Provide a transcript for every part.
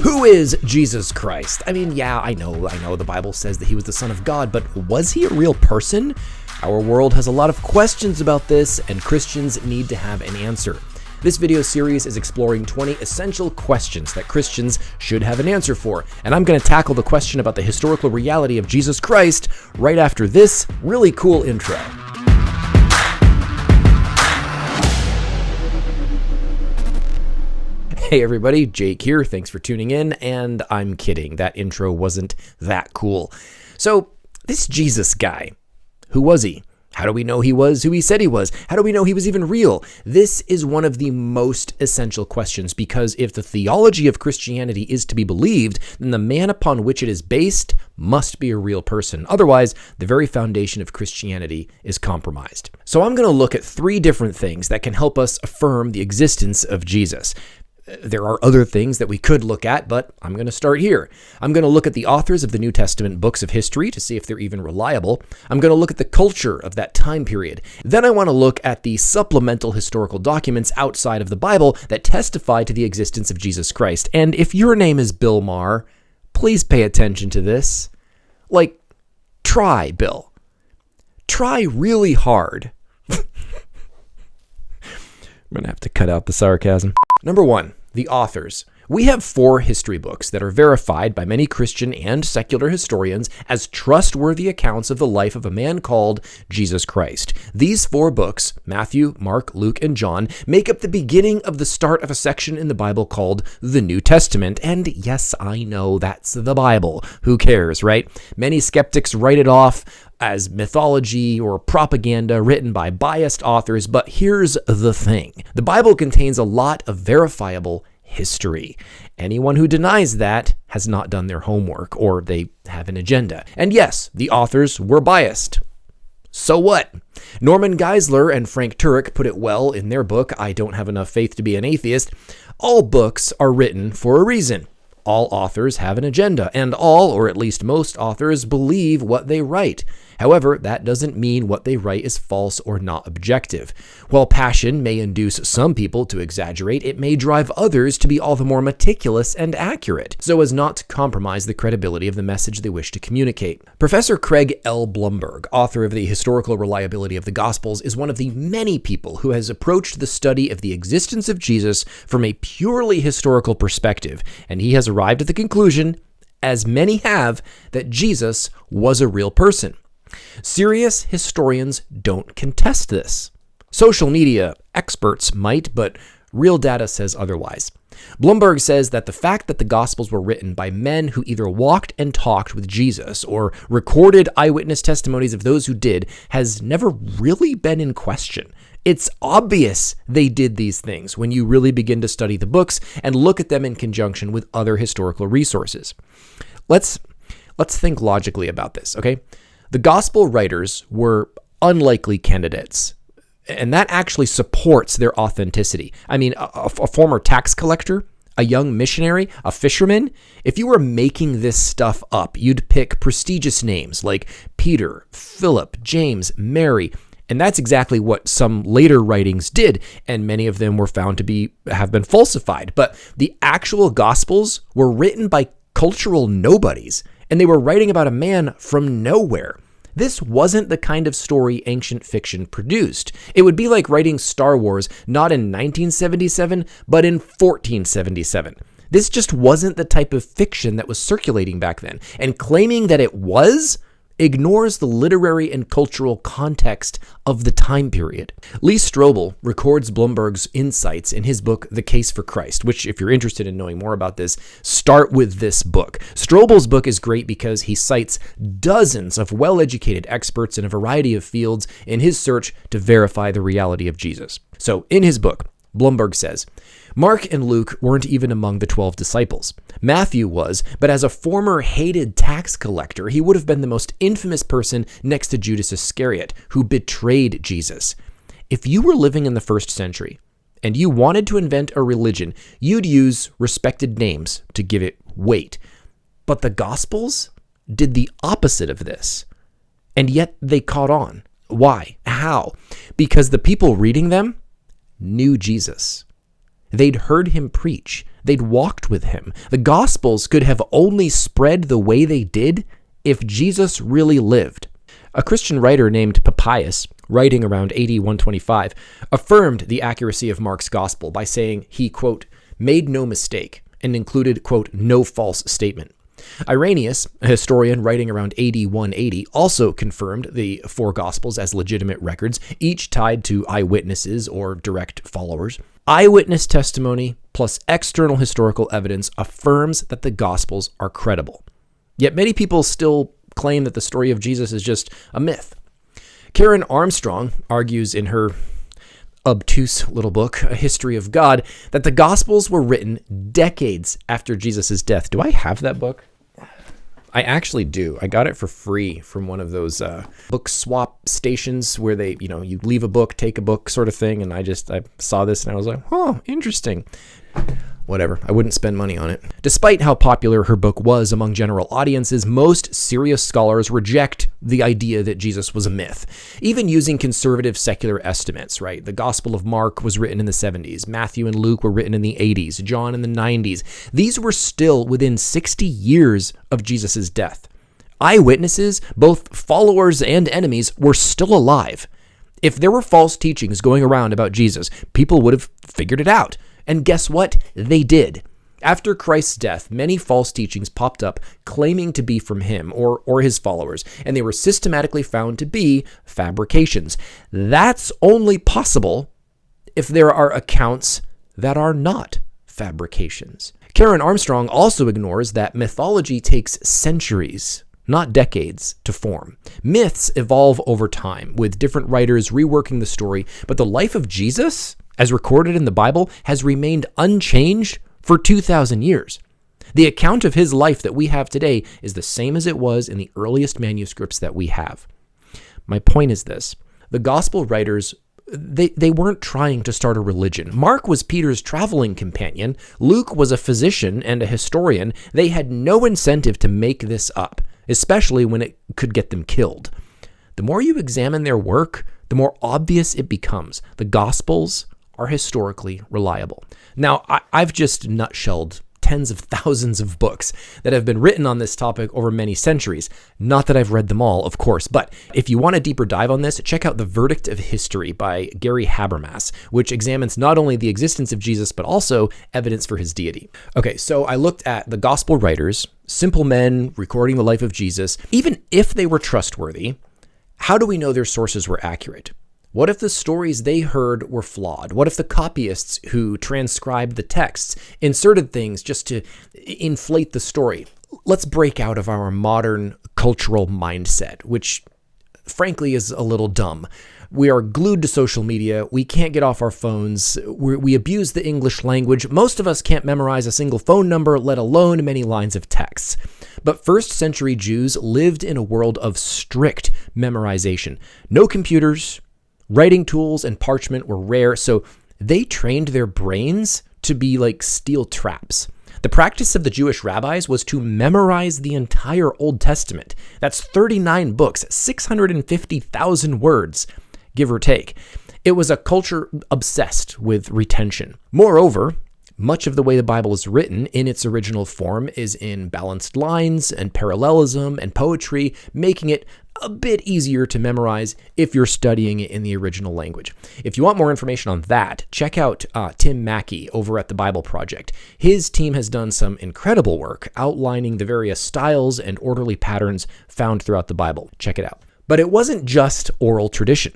Who is Jesus Christ? I mean, yeah, I know the Bible says that he was the Son of God, but was he a real person? Our world has a lot of questions about this, and Christians need to have an answer. This video series is exploring 20 essential questions that Christians should have an answer for, and I'm going to tackle the question about the historical reality of Jesus Christ right after this really cool intro. Hey everybody, Jake here. Thanks for tuning in, and I'm kidding. That intro wasn't that cool. So, this Jesus guy, who was he? How do we know he was who he said he was? How do we know he was even real? This is one of the most essential questions, because if the theology of Christianity is to be believed, then the man upon which it is based must be a real person. Otherwise, the very foundation of Christianity is compromised. So I'm going to look at 3 different things that can help us affirm the existence of Jesus. There are other things that we could look at, but I'm going to start here. I'm going to look at the authors of the New Testament books of history to see if they're even reliable. I'm going to look at the culture of that time period. Then I want to look at the supplemental historical documents outside of the Bible that testify to the existence of Jesus Christ. And if your name is Bill Maher, please pay attention to this. Try, Bill. Try really hard. I'm going to have to cut out the sarcasm. Number 1. The authors. We have 4 history books that are verified by many Christian and secular historians as trustworthy accounts of the life of a man called Jesus Christ. These 4 books, Matthew, Mark, Luke, and John, make up the beginning of the start of a section in the Bible called the New Testament. And yes, I know that's the Bible. Who cares, right? Many skeptics write it off as mythology or propaganda written by biased authors, but here's the thing. The Bible contains a lot of verifiable history. Anyone who denies that has not done their homework, or they have an agenda. And yes, the authors were biased. So what? Norman Geisler and Frank Turk put it well in their book, I Don't Have Enough Faith to Be an Atheist. All books are written for a reason. All authors have an agenda, and all, or at least most authors, believe what they write. However, that doesn't mean what they write is false or not objective. While passion may induce some people to exaggerate, it may drive others to be all the more meticulous and accurate, so as not to compromise the credibility of the message they wish to communicate. Professor Craig L. Bloomberg, author of The Historical Reliability of the Gospels, is one of the many people who has approached the study of the existence of Jesus from a purely historical perspective, and he has arrived at the conclusion, as many have, that Jesus was a real person. Serious historians don't contest this. Social media experts might, but real data says otherwise. Bloomberg says that the fact that the Gospels were written by men who either walked and talked with Jesus or recorded eyewitness testimonies of those who did has never really been in question. It's obvious they did these things when you really begin to study the books and look at them in conjunction with other historical resources. Let's think logically about this, okay? The gospel writers were unlikely candidates, and that actually supports their authenticity. I mean, a former tax collector, a young missionary, a fisherman, if you were making this stuff up, you'd pick prestigious names like Peter, Philip, James, Mary, and that's exactly what some later writings did, and many of them were found to have been falsified. But the actual gospels were written by cultural nobodies, and they were writing about a man from nowhere. This wasn't the kind of story ancient fiction produced. It would be like writing Star Wars not in 1977, but in 1477. This just wasn't the type of fiction that was circulating back then, and claiming that it was ignores the literary and cultural context of the time period. Lee Strobel records Bloomberg's insights in his book, The Case for Christ, which, if you're interested in knowing more about this, start with this book. Strobel's book is great because he cites dozens of well-educated experts in a variety of fields in his search to verify the reality of Jesus. So, in his book, Bloomberg says, Mark and Luke weren't even among the 12 disciples. Matthew was, but as a former hated tax collector, he would have been the most infamous person next to Judas Iscariot, who betrayed Jesus. If you were living in the 1st century and you wanted to invent a religion, you'd use respected names to give it weight. But the Gospels did the opposite of this, and yet they caught on. Why? How? Because the people reading them knew Jesus. They'd heard him preach. They'd walked with him. The Gospels could have only spread the way they did if Jesus really lived. A Christian writer named Papias, writing around AD 125, affirmed the accuracy of Mark's Gospel by saying he, quote, made no mistake and included, quote, no false statement. Irenaeus, a historian writing around AD 180, also confirmed the four Gospels as legitimate records, each tied to eyewitnesses or direct followers. Eyewitness testimony plus external historical evidence affirms that the Gospels are credible. Yet many people still claim that the story of Jesus is just a myth. Karen Armstrong argues in her obtuse little book, A History of God, that the Gospels were written decades after Jesus' death. Do I have that book? I actually do. I got it for free from one of those book swap stations where they, you leave a book, take a book sort of thing. And I saw this and I was like, oh, interesting. Whatever. I wouldn't spend money on it. Despite how popular her book was among general audiences, most serious scholars reject the idea that Jesus was a myth, even using conservative secular estimates, right? The Gospel of Mark was written in the 70s. Matthew and Luke were written in the 80s. John in the 90s. These were still within 60 years of Jesus' death. Eyewitnesses, both followers and enemies, were still alive. If there were false teachings going around about Jesus, people would have figured it out. And guess what? They did. After Christ's death, many false teachings popped up claiming to be from him or his followers, and they were systematically found to be fabrications. That's only possible if there are accounts that are not fabrications. Karen Armstrong also ignores that mythology takes centuries, not decades, to form. Myths evolve over time, with different writers reworking the story, but the life of Jesus, as recorded in the Bible, has remained unchanged for 2,000 years. The account of his life that we have today is the same as it was in the earliest manuscripts that we have. My point is this. The gospel writers, they weren't trying to start a religion. Mark was Peter's traveling companion. Luke was a physician and a historian. They had no incentive to make this up, especially when it could get them killed. The more you examine their work, the more obvious it becomes. The Gospels are historically reliable. Now, I've just nutshelled tens of thousands of books that have been written on this topic over many centuries. Not that I've read them all, of course, but if you want a deeper dive on this, check out The Verdict of History by Gary Habermas, which examines not only the existence of Jesus, but also evidence for his deity. Okay, so I looked at the gospel writers, simple men recording the life of Jesus. Even if they were trustworthy, how do we know their sources were accurate? What if the stories they heard were flawed? What if the copyists who transcribed the texts inserted things just to inflate the story? Let's break out of our modern cultural mindset, which frankly is a little dumb. We are glued to social media. We can't get off our phones. We abuse the English language. Most of us can't memorize a single phone number, let alone many lines of text. But first century Jews lived in a world of strict memorization. No computers. Writing tools and parchment were rare, so they trained their brains to be like steel traps. The practice of the Jewish rabbis was to memorize the entire Old Testament. That's 39 books, 650,000 words, give or take. It was a culture obsessed with retention. Moreover, much of the way the Bible is written in its original form is in balanced lines and parallelism and poetry, making it a bit easier to memorize if you're studying it in the original language. If you want more information on that, check out Tim Mackey over at the Bible Project. His team has done some incredible work outlining the various styles and orderly patterns found throughout the Bible. Check it out. But it wasn't just oral tradition.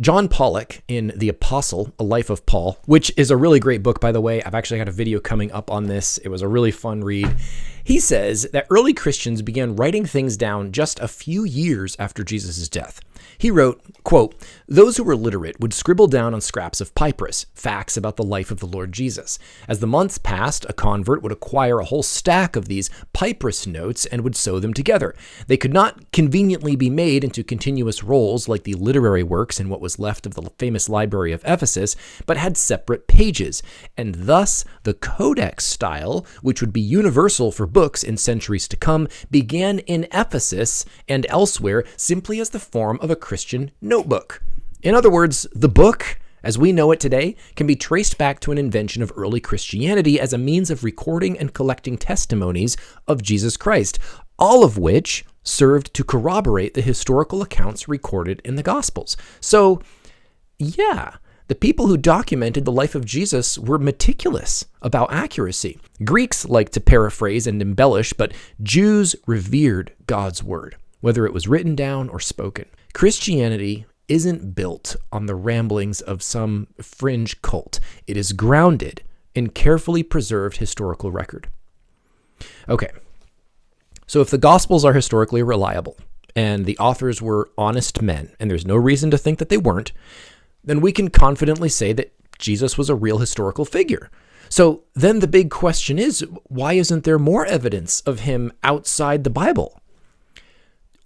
John Pollock in The Apostle, A Life of Paul, which is a really great book, by the way. I've actually got a video coming up on this. It was a really fun read. He says that early Christians began writing things down just a few years after Jesus' death. He wrote, quote, "Those who were literate would scribble down on scraps of papyrus facts about the life of the Lord Jesus. As the months passed, a convert would acquire a whole stack of these papyrus notes and would sew them together. They could not conveniently be made into continuous rolls like the literary works in what was left of the famous library of Ephesus, but had separate pages. And thus, the codex style, which would be universal for books in centuries to come, began in Ephesus and elsewhere simply as the form of a Christian notebook." In other words, the book, as we know it today, can be traced back to an invention of early Christianity as a means of recording and collecting testimonies of Jesus Christ, all of which served to corroborate the historical accounts recorded in the Gospels. So, yeah, the people who documented the life of Jesus were meticulous about accuracy. Greeks liked to paraphrase and embellish, but Jews revered God's word, whether it was written down or spoken. Christianity isn't built on the ramblings of some fringe cult. It is grounded in carefully preserved historical record. Okay, so if the Gospels are historically reliable and the authors were honest men, and there's no reason to think that they weren't, then we can confidently say that Jesus was a real historical figure. So then the big question is, why isn't there more evidence of him outside the Bible?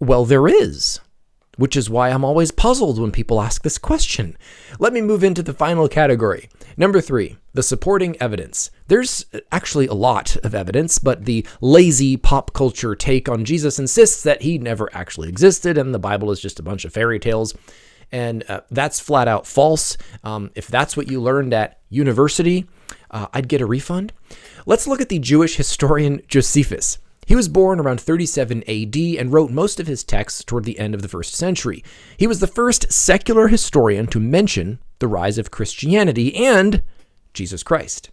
Well, there is, which is why I'm always puzzled when people ask this question. Let me move into the final category. Number 3, the supporting evidence. There's actually a lot of evidence, but the lazy pop culture take on Jesus insists that he never actually existed and the Bible is just a bunch of fairy tales. And that's flat out false. If that's what you learned at university, I'd get a refund. Let's look at the Jewish historian Josephus. He was born around 37 AD and wrote most of his texts toward the end of the 1st century. He was the first secular historian to mention the rise of Christianity and Jesus Christ.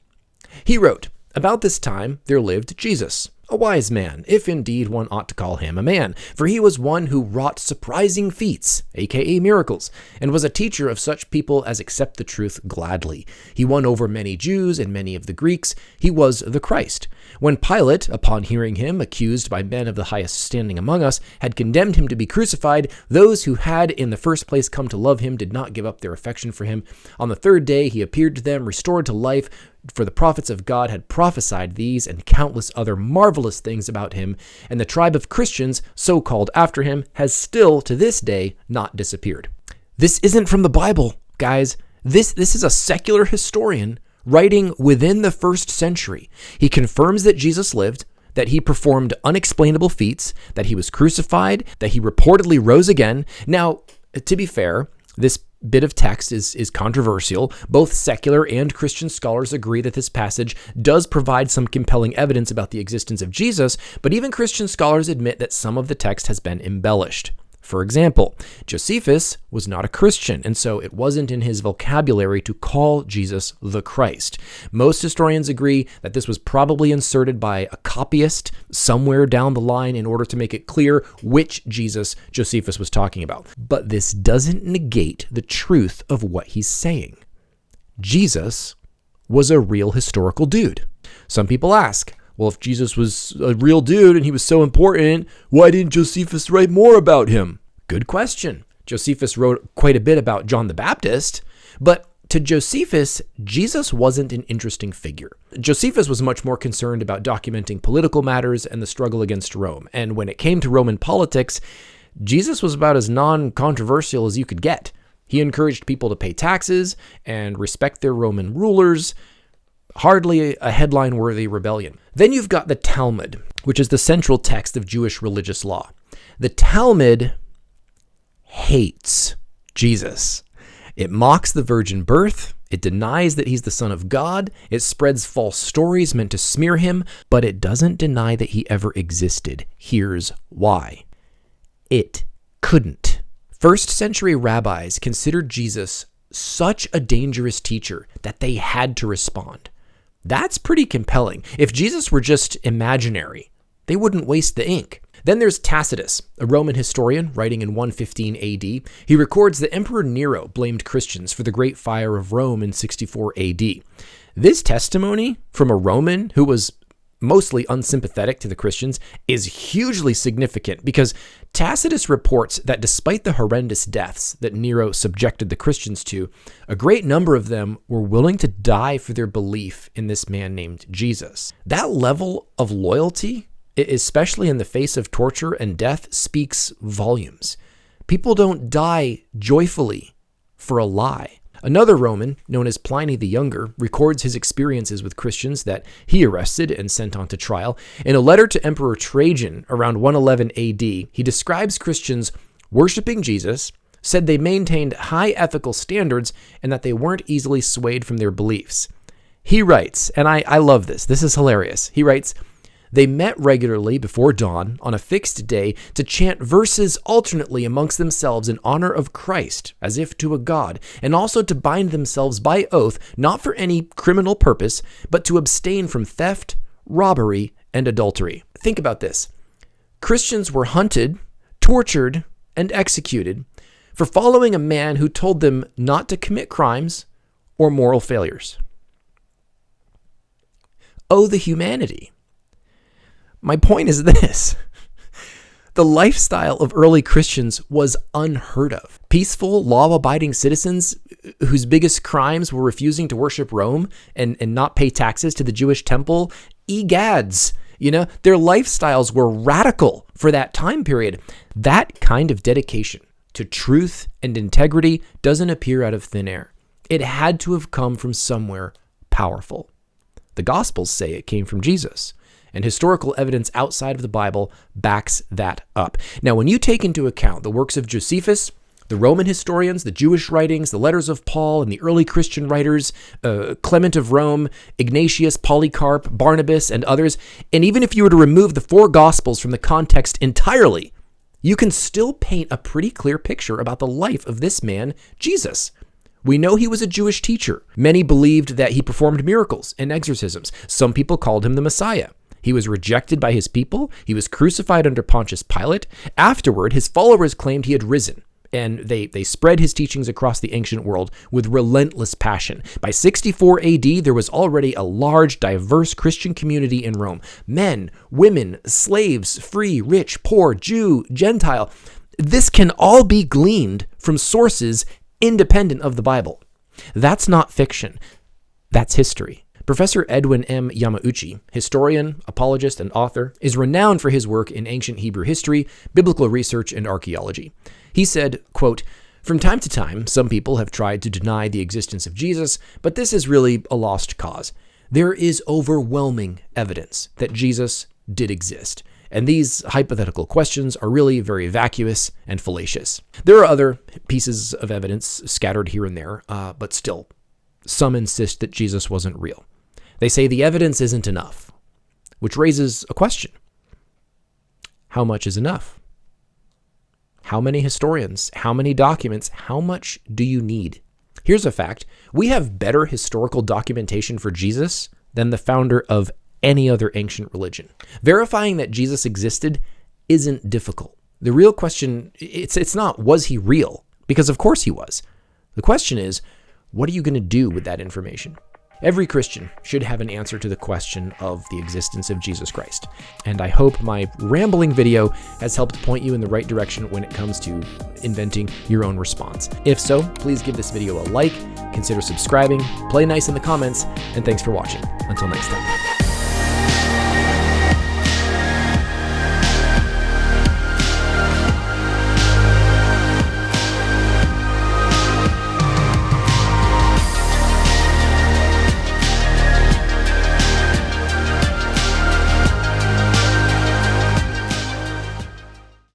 He wrote, "About this time there lived Jesus, a wise man, if indeed one ought to call him a man, for he was one who wrought surprising feats, aka miracles, and was a teacher of such people as accept the truth gladly. He won over many Jews and many of the Greeks. He was the Christ. When Pilate, upon hearing him accused by men of the highest standing among us, had condemned him to be crucified, those who had in the first place come to love him did not give up their affection for him. On the 3rd day he appeared to them, restored to life, for the prophets of God had prophesied these and countless other marvelous things about him, and the tribe of Christians, so called after him, has still to this day not disappeared." This isn't from the Bible, guys. This is a secular historian writing within the 1st century. He confirms that Jesus lived, that he performed unexplainable feats, that he was crucified, that he reportedly rose again. Now, to be fair, this bit of text is controversial. Both secular and Christian scholars agree that this passage does provide some compelling evidence about the existence of Jesus, but even Christian scholars admit that some of the text has been embellished. For example, Josephus was not a Christian, and so it wasn't in his vocabulary to call Jesus the Christ. Most historians agree that this was probably inserted by a copyist somewhere down the line in order to make it clear which Jesus Josephus was talking about. But this doesn't negate the truth of what he's saying. Jesus was a real historical dude. Some people ask, well, if Jesus was a real dude and he was so important, why didn't Josephus write more about him? Good question. Josephus wrote quite a bit about John the Baptist, but to Josephus, Jesus wasn't an interesting figure. Josephus was much more concerned about documenting political matters and the struggle against Rome. And when it came to Roman politics, Jesus was about as non-controversial as you could get. He encouraged people to pay taxes and respect their Roman rulers. Hardly a headline-worthy rebellion. Then you've got the Talmud, which is the central text of Jewish religious law. The Talmud hates Jesus. It mocks the virgin birth. It denies that he's the Son of God. It spreads false stories meant to smear him, but it doesn't deny that he ever existed. Here's why. It couldn't. 1st century rabbis considered Jesus such a dangerous teacher that they had to respond. That's pretty compelling. If Jesus were just imaginary, they wouldn't waste the ink. Then there's Tacitus, a Roman historian writing in 115 AD. He records that Emperor Nero blamed Christians for the Great Fire of Rome in 64 AD. This testimony from a Roman who was mostly unsympathetic to the Christians is hugely significant because Tacitus reports that despite the horrendous deaths that Nero subjected the Christians to, a great number of them were willing to die for their belief in this man named Jesus. That level of loyalty, especially in the face of torture and death, speaks volumes. People don't die joyfully for a lie. Another Roman, known as Pliny the Younger, records his experiences with Christians that he arrested and sent on to trial. In a letter to Emperor Trajan around 111 AD, he describes Christians worshiping Jesus, said they maintained high ethical standards and that they weren't easily swayed from their beliefs. He writes, and I love this. This is hilarious. He writes, "They met regularly before dawn on a fixed day to chant verses alternately amongst themselves in honor of Christ, as if to a god, and also to bind themselves by oath, not for any criminal purpose, but to abstain from theft, robbery, and adultery." Think about this. Christians were hunted, tortured, and executed for following a man who told them not to commit crimes or moral failures. Oh, the humanity. My point is this. The lifestyle of early Christians was unheard of. Peaceful, law-abiding citizens whose biggest crimes were refusing to worship Rome and not pay taxes to the Jewish temple. Egads. Their lifestyles were radical for that time period. That kind of dedication to truth and integrity doesn't appear out of thin air. It had to have come from somewhere powerful. The Gospels say it came from Jesus, and historical evidence outside of the Bible backs that up. Now, when you take into account the works of Josephus, the Roman historians, the Jewish writings, the letters of Paul, and the early Christian writers, Clement of Rome, Ignatius, Polycarp, Barnabas, and others, and even if you were to remove the four Gospels from the context entirely, you can still paint a pretty clear picture about the life of this man, Jesus. We know he was a Jewish teacher. Many believed that he performed miracles and exorcisms. Some people called him the Messiah. He was rejected by his people. He was crucified under Pontius Pilate. Afterward, his followers claimed he had risen, and they spread his teachings across the ancient world with relentless passion. By 64 AD, there was already a large, diverse Christian community in Rome. Men, women, slaves, free, rich, poor, Jew, Gentile. This can all be gleaned from sources independent of the Bible. That's not fiction. That's history. Professor Edwin M. Yamauchi, historian, apologist, and author, is renowned for his work in ancient Hebrew history, biblical research, and archaeology. He said, quote, "From time to time, some people have tried to deny the existence of Jesus, but this is really a lost cause. There is overwhelming evidence that Jesus did exist. And these hypothetical questions are really very vacuous and fallacious. There are other pieces of evidence scattered here and there, but still, some insist that Jesus wasn't real. They say the evidence isn't enough, which raises a question. How much is enough? How many historians? How many documents? How much do you need? Here's a fact. We have better historical documentation for Jesus than the founder of any other ancient religion. Verifying that Jesus existed isn't difficult. The real question, it's not, was he real? Because of course he was. The question is, what are you going to do with that information? Every Christian should have an answer to the question of the existence of Jesus Christ. And I hope my rambling video has helped point you in the right direction when it comes to inventing your own response. If so, please give this video a like, consider subscribing, play nice in the comments, and thanks for watching. Until next time.